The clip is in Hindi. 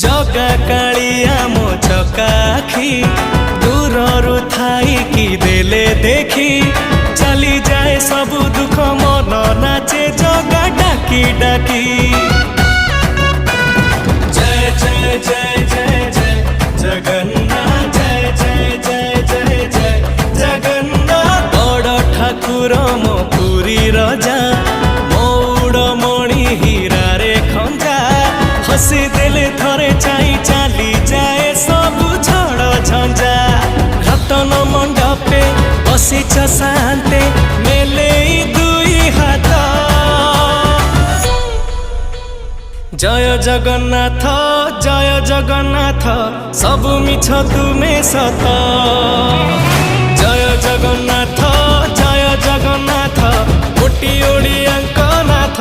जगा कालिया मो चका आखी दूररू थाई कि देले देखी चली जाए सबु दुख मन नाचे जगा डाकी डाकी। जय जय जय जय जय जगन्नाथ, जय जय जय जय जय जगन्नाथ। बड़ ठाकुर मो पुरी रजा मौड़ मणि हीरा रे खंजा हसी देले थरे चाई चाली जाए सबु झड़ झंझा। रतन मंडपे बसिछ शांते मेले दुई हाथ जय जगन्नाथ जय जगन्नाथ सबु मिछ तुमे सत। जय जगन्नाथ जय जगन्नाथ कोटी ओडियाଙ୍କ नाथ।